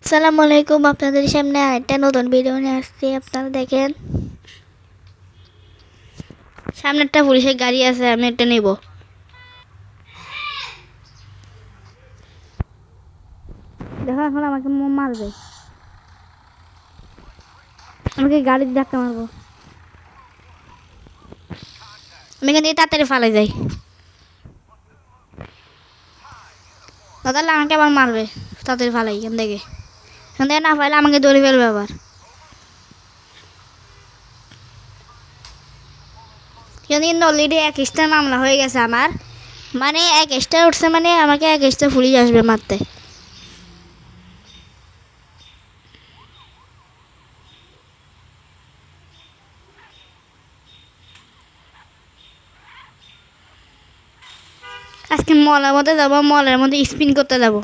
আসসালামু আলাইকুম, আপনাদের সামনে আরেকটা নতুন ভিডিও নিয়ে আসছি। আপনারা দেখেন, সামনে একটা পুলিশের গাড়ি আছে, আমি এটা নেব। দেখো এখন আমাকে মারবে, আমাকে গাড়ির ধাক্কা মারবো। আমি এখান থেকে তাড়াতাড়ি ফালাই যাই, তাহলে আমাকে আবার মারবে। তাড়াতাড়ি ফালাই এখান থেকে না ফাইলে আমাকে ধরে ফেলবে আবার। কিন্তু অলরেডি 21টা মামলা হয়ে গেছে আমার, মানে 21টা উঠছে, মানে আমাকে 21টা পুলিশ আসবে মারতে। আজকে মলের মধ্যে যাবো, মলের মধ্যে স্পিন করতে যাবো।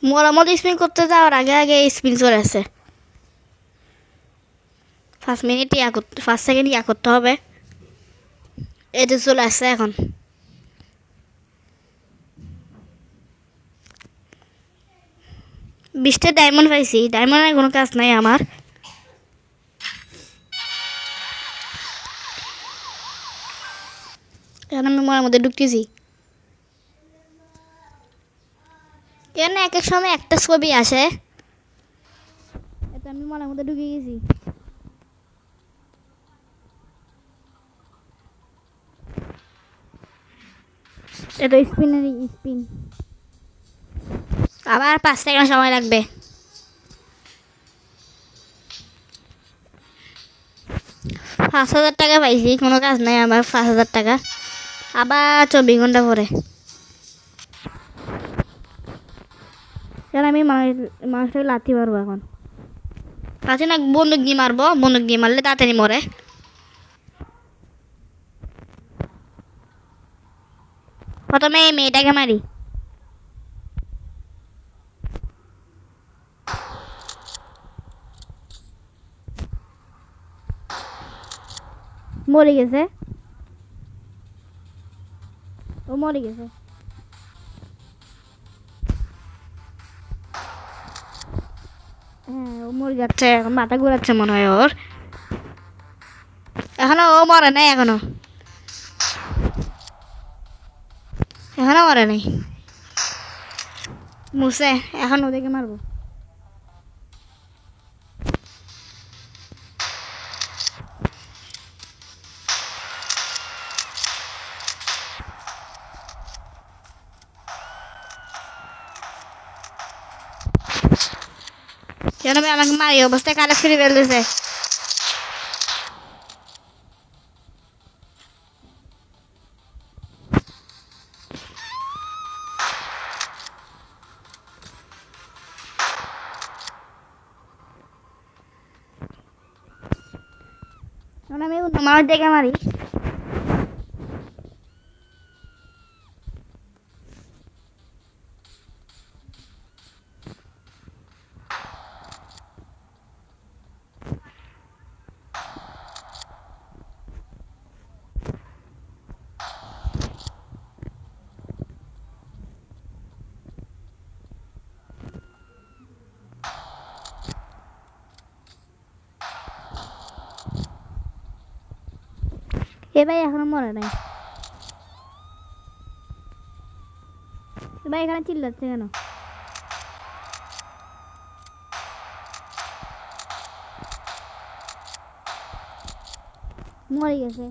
মলের মধ্যে স্পিন করতে যাওয়ার আগে আগে স্পিন চলে আসে। 5 মিনিট 5 সেকেন্ড করতে হবে। এটা চলে আসছে এখন। বিশটা ডায়মন্ড পাইছি, ডায়মন্ডের কোনো কাজ নাই আমার। এখন আমি মনের মধ্যে ঢুকতেছি। এখানে এক এক সময় একটা ছবি আসে, এটা আমি মনের মধ্যে ঢুকে গেছি। এটা স্পিন আবার 5 সেকেন্ড সময় লাগবে। 5,000 টাকা পাইছি, কোনো কাজ নাই আমার। 5,000 টাকা আবার 24 ঘন্টা পরে। আমি মানুষটাকে লাথি মারবো এখন। লাথি না, বন্দুক দিয়ে মারবো। বন্দুক দিয়ে মারলে তাড়াতাড়ি মরে। প্রথমে এই মেয়েটাকে মারি। মরে গেছে, ও মরে গেছে। হ্যাঁ, ও মরে যাচ্ছে এখন, মাথা ঘুরাচ্ছে মনে হয় ওর। এখনো ও মরে নাই, এখনো এখনো মরে নাই। মুছে এখন ওদেরকে মারবো। কেন ভাই আমাকে মারি অবস্থায় কালে ফিরে ফেলতেছে। এখন আমি মানুষ দেখে মারি। এ ভাই এখনো মরে নাই। ভাই এখানে চিল্লাচ্ছে কেন? মরে গেছে।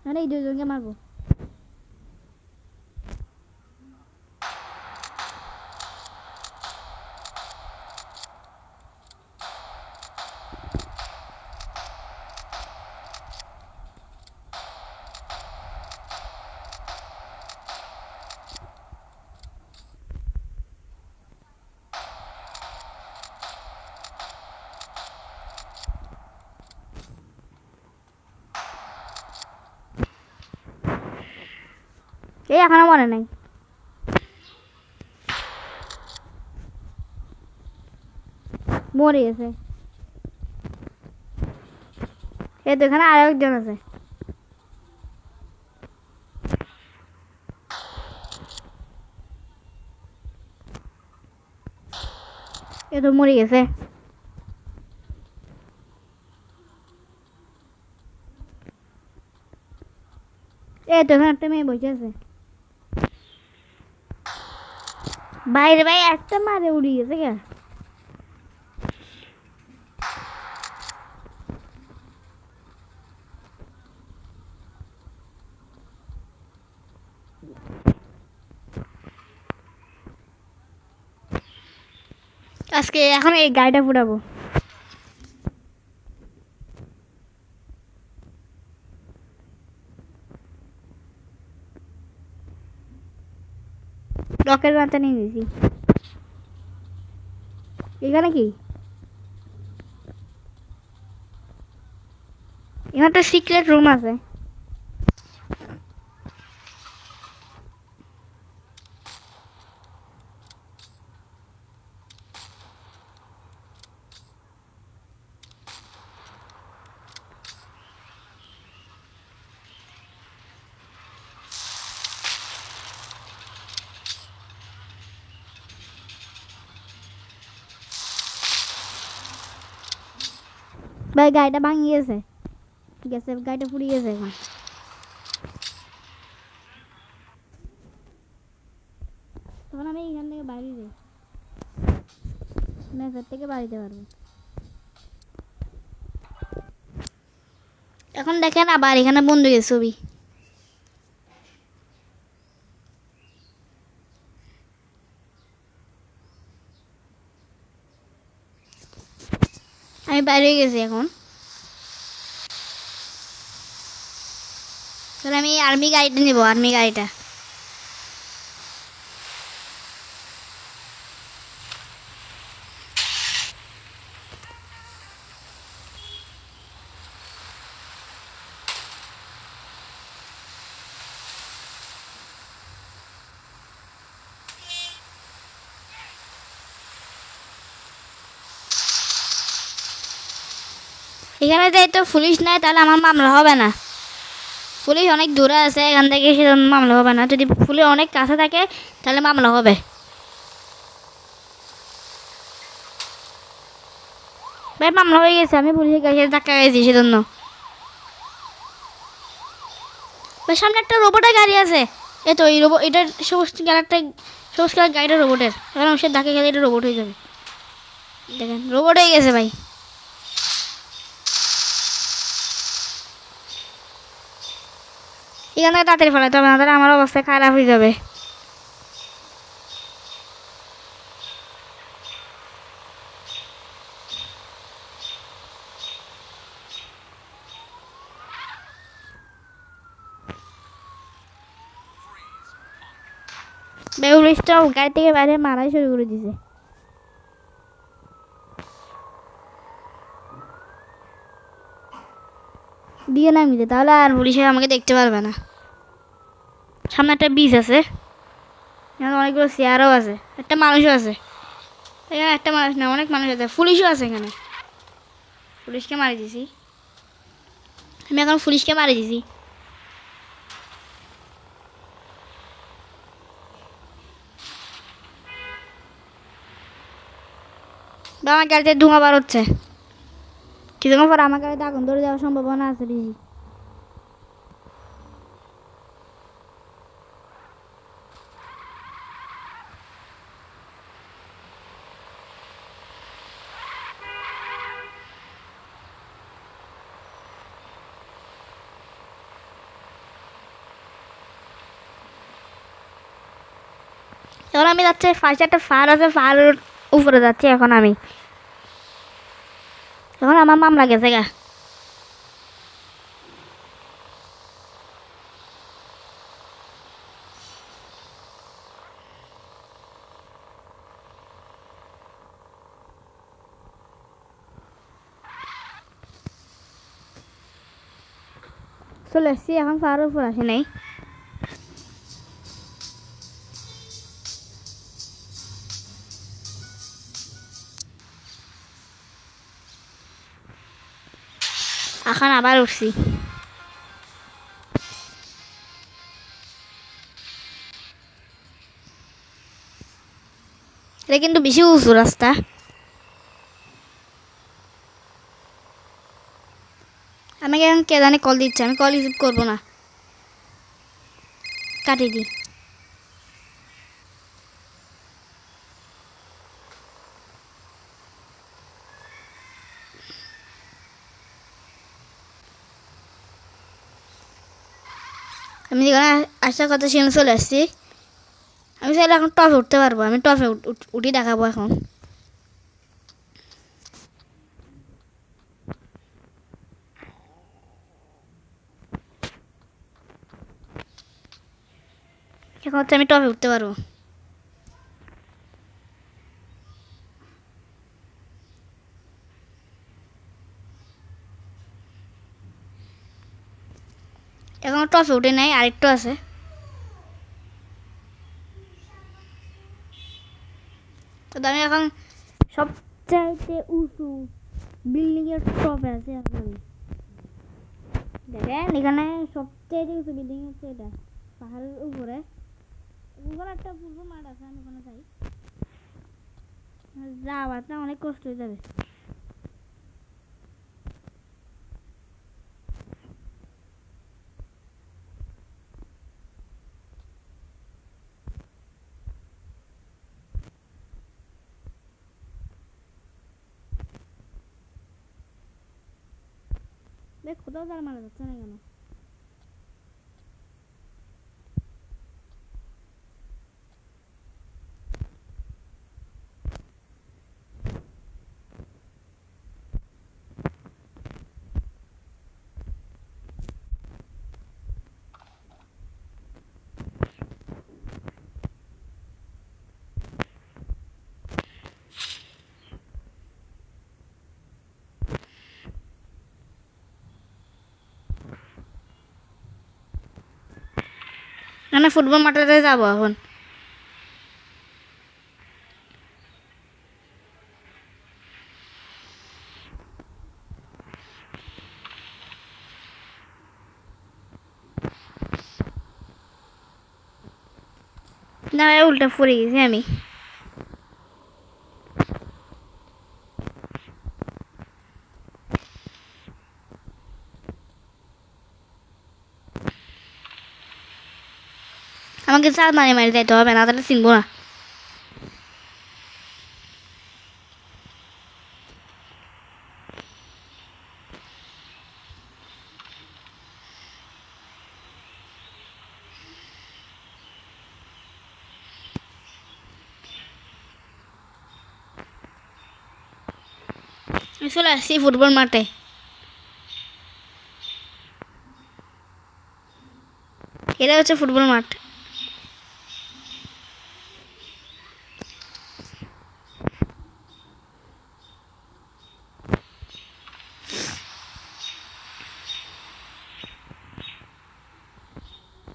মানে এই দুজনকে মারবো। এই এখনো মরে নাই। মরে গেছে। এই তো এখানে আর একজন আছে। এ তো মরে গেছে। এই তো এখানে একটা মেয়ে বসে আছে। বাইরে ভাই একটা মারে উড়ে গেছে কে? আজকে এখন এই গাড়িটা ফুটাবো। রকেট বার্তা নিয়ে নিয়েছি। এখানে কি? এখানে একটা সিক্রেট রুম আছে। ভাই গাড়িটা ভাঙিয়ে গেছে, গেছে গাড়িটা পুড়ে গেছে। এখন তখন আমি এখান থেকে বাইরে যাই, মেসের থেকে বাড়িতে পারবো। এখন দেখেন আবার এখানে বন্দুকের ছবি। আমি বাইরে গেছি এখন। তাহলে আমি আর্মি গাড়িটা নেবো, আর্মি গাড়িটা। এখানে যাই তো পুলিশ নাই, তাহলে আমার মামলা হবে না। পুলিশ অনেক দূরে আছে এখান থেকে, সেজন্য মামলা হবে না। যদি পুলিশ অনেক কাছে থাকে তাহলে মামলা হবে। ভাই মামলা হয়ে গেছে, আমি পুলিশের কাছে ধাক্কা গেছি সেজন্য। ভাই সামনে একটা রোবটের গাড়ি আছে। এ তো এই রোবট, এটার সবুজ কালারটা, সবুজ কালার গাড়িটা রোবটের। এখন সে ধাক্কা খেলে এটা রোবট হয়ে যাবে। দেখেন রোবট হয়ে গেছে ভাই। এখান থেকে তাড়াতাড়ি ফেলাতে হবে, না তাহলে আমার অবস্থা খারাপ হয়ে যাবে। ভাই পুলিশটা গাড়ি থেকে বাইরে মারাই শুরু করে দিছে। দিয়ে নামিয়ে, তাহলে আর পুলিশে আমাকে দেখতে পারবে না। সামনে একটা বিচ আছে, এখানে অনেকগুলো চেয়ারও আছে, একটা মানুষও আছে। এখানে একটা মানুষ না, অনেক মানুষ আছে, পুলিশও আছে এখানে। পুলিশকে মারি দিছি, আমি এখন পুলিশকে মারি দিছি। বা আমার গাড়িতে ধোঁয়া বার হচ্ছে, কিছুক্ষণ পর আমার গাড়িতে আগুন ধরে যাওয়ার সম্ভাবনা আছে বেশি। এখন আমি যাচ্ছি, ফার্স্ট একটা ফায়ার আছে, ফায়ারের উপরে যাচ্ছি এখন আমি। এখন আমার মামলা গেছে গা। চলে এসছি, এখন ফায়ারের উপর আসি নাই। এখন আবার উঠছি। এটা কিন্তু বেশি উঁচু রাস্তা। আমাকে এখন কে জানে কল দিচ্ছে, আমি কল রিসিভ করবো না, কাটিয়ে দিই। আমি যেখানে আসার কথা সেখানে চলে আসছি। আমি চাইলে এখন টপে উঠতে পারবো, আমি টপে উঠি দেখাবো এখন। এখন হচ্ছে আমি টপে উঠতে পারবো। এখন টপে উঠে নাই, আরেকটু আছে। তো আমি এখন সবচাইতে উঁচু বিল্ডিং এর টপে আছে এখন আমি। দেখেন এখানে সবচাইতে উঁচু বিল্ডিং হচ্ছে এটা, পাহাড়ের উপরে। ওখানে একটা পূর্ব মাঠ আছে, আমি ওখানে যাই। যাওয়াটা অনেক কষ্ট হয়ে যাবে। দেখ কোথাও তার মারা যাচ্ছে না কেন? না, ফুটবল মাঠে যাবো এখন। না, উল্টা পড়ে গেছি আমি। আমাকে চার মারি মারি যাইতে হবে, না তাহলে চিনবো না। আমি চলে আসছি ফুটবল মাঠে। এটা হচ্ছে ফুটবল মাঠ।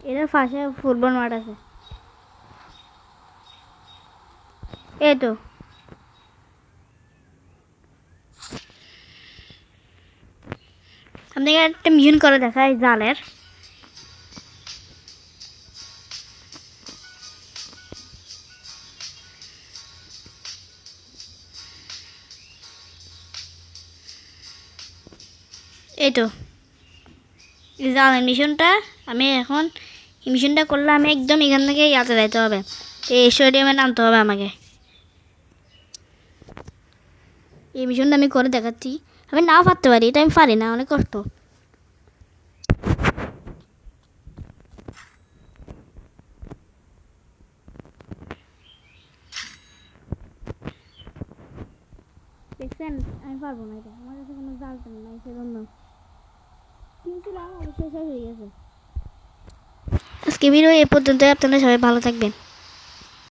এটার পাশে ফুটবল মাঠ আছে, এই তো। আপনাকে একটা মিশন করে দেখায় জালের। এই তো এই জালের মিশনটা। আমি এখন এই মিশনটা করলে আমি একদম এখান থেকে ইয়াতে যাইতে হবে, এই স্টেডিয়ামে নামতে হবে আমাকে। এই মিশনটা আমি করে দেখাচ্ছি। আমি নাও পারতে পারি, এটা আমি পারি না, অনেক কষ্ট। দেখছেন আমি পারবো না, এটা আমার কাছে কোনো জাল টাল নাই, সেজন্য কিনছিলাম অবশ্যই শেষ হয়ে গেছে। আজকে ভিডিও এ পর্যন্ত, আপনারা সবাই ভালো থাকবেন।